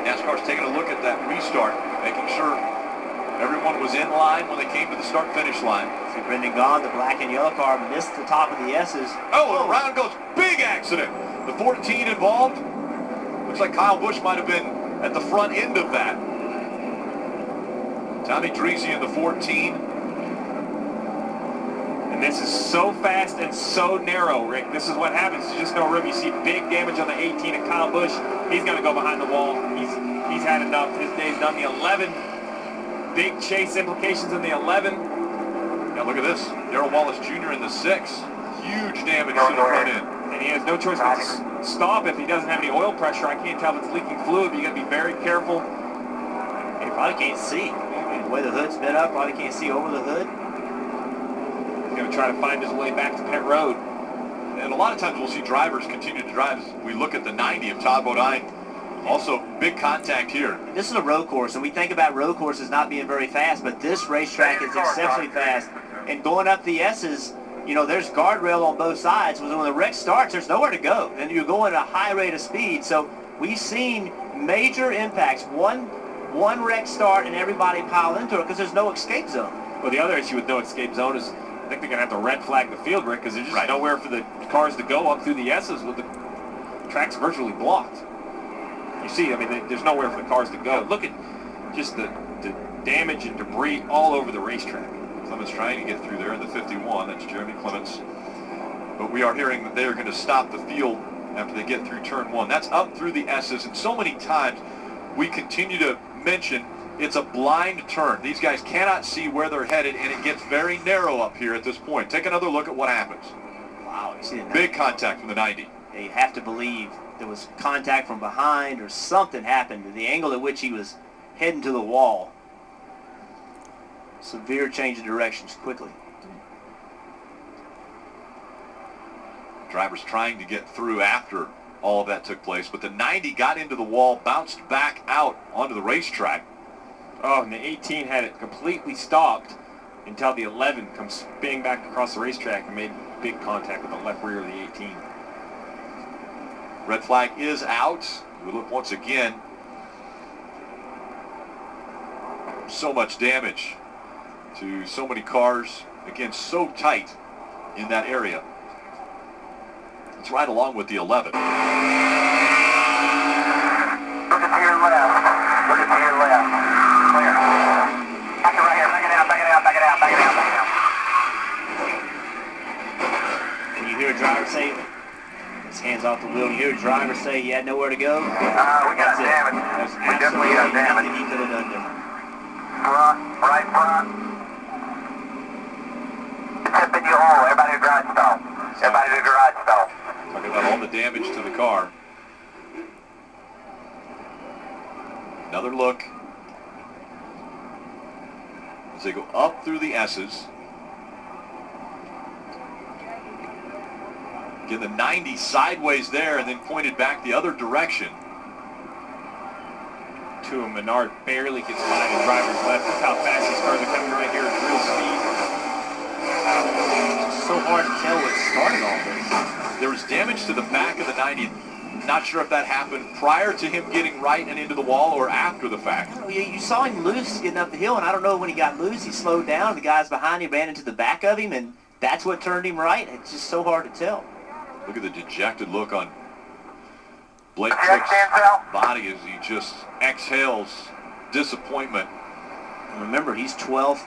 NASCAR's taking a look at that restart, making sure everyone was in line when they came to the start-finish line. See Brendan Gaughan, the black and yellow car, missed the top of the Esses. Oh, around goes. Big accident. The 14 involved. Looks like Kyle Busch might have been at the front end of that. Tommy Dreese in the 14. And this is so fast and so narrow, Rick. This is what happens. It's just no room. You see big damage on the 18 and Kyle Busch. He's going to go behind the wall. He's had enough. His day's done. The 11. Big chase implications in the 11. Now look at this. Darrell Wallace Jr. in the 6. Huge damage to the front end. And he has no choice but to stop if he doesn't have any oil pressure. I can't tell if it's leaking fluid, but you got to be very careful. And you probably can't see. The way the hood's bent up, probably can't see over the hood. He's going to try to find his way back to pit road. And a lot of times we'll see drivers continue to drive. We look at the 90 of Todd Bodine. Also, big contact here. This is a road course, and we think about road courses not being very fast, but this racetrack is exceptionally fast. And going up the S's, you know, there's guardrail on both sides. When the wreck starts, there's nowhere to go, and you're going at a high rate of speed. So we've seen major impacts. One wreck start, and everybody pile into it because there's no escape zone. Well, the other issue with no escape zone is I think they're going to have to red flag the field, Rick, because there's just nowhere for the cars to go up through the S's with the track's virtually blocked. You see, I mean, there's nowhere for the cars to go. Look at just the damage and debris all over the racetrack. Clements trying to get through there in the 51. That's Jeremy Clements. But we are hearing that they are going to stop the field after they get through turn 1. That's up through the S's. And so many times we continue to mention it's a blind turn. These guys cannot see where they're headed, and it gets very narrow up here at this point. Take another look at what happens. Wow, you see the big contact from the 90. You have to believe there was contact from behind or something happened. The angle at which he was heading to the wall. Severe change of directions quickly. Drivers trying to get through after all of that took place, but the 90 got into the wall, bounced back out onto the racetrack. Oh, and the 18 had it completely stopped until the 11 comes spinning back across the racetrack and made big contact with the left rear of the 18. Red flag is out. We look once again. So much damage to so many cars. Again, so tight in that area. It's right along with the 11. Look at to your left. Look at to your left. Clear. Back it right here. Back it out. Back it out. Back it out. Back it out. Back it out. When you hear a driver say, his hands off the wheel, you hear a driver say he had nowhere to go. We got damage. We definitely got damage. Nothing he could have done different. Front, right front. Tip in your hole. Everybody to garage stall. Everybody to garage stall. Talking about all the damage to the car. Another look as they go up through the S's. Again, the 90 sideways there and then pointed back the other direction. To a Menard barely gets by the driver's left. Look how fast these cars are coming right here at real speed. It's so hard to tell what started all this. There was damage to the back of the 90. Not sure if that happened prior to him getting right and into the wall or after the fact. You saw him loose getting up the hill, and I don't know when he got loose, he slowed down. The guys behind him ran into the back of him, and that's what turned him right. It's just so hard to tell. Look at the dejected look on Blake Koch's body as he just exhales disappointment. And remember, he's 12th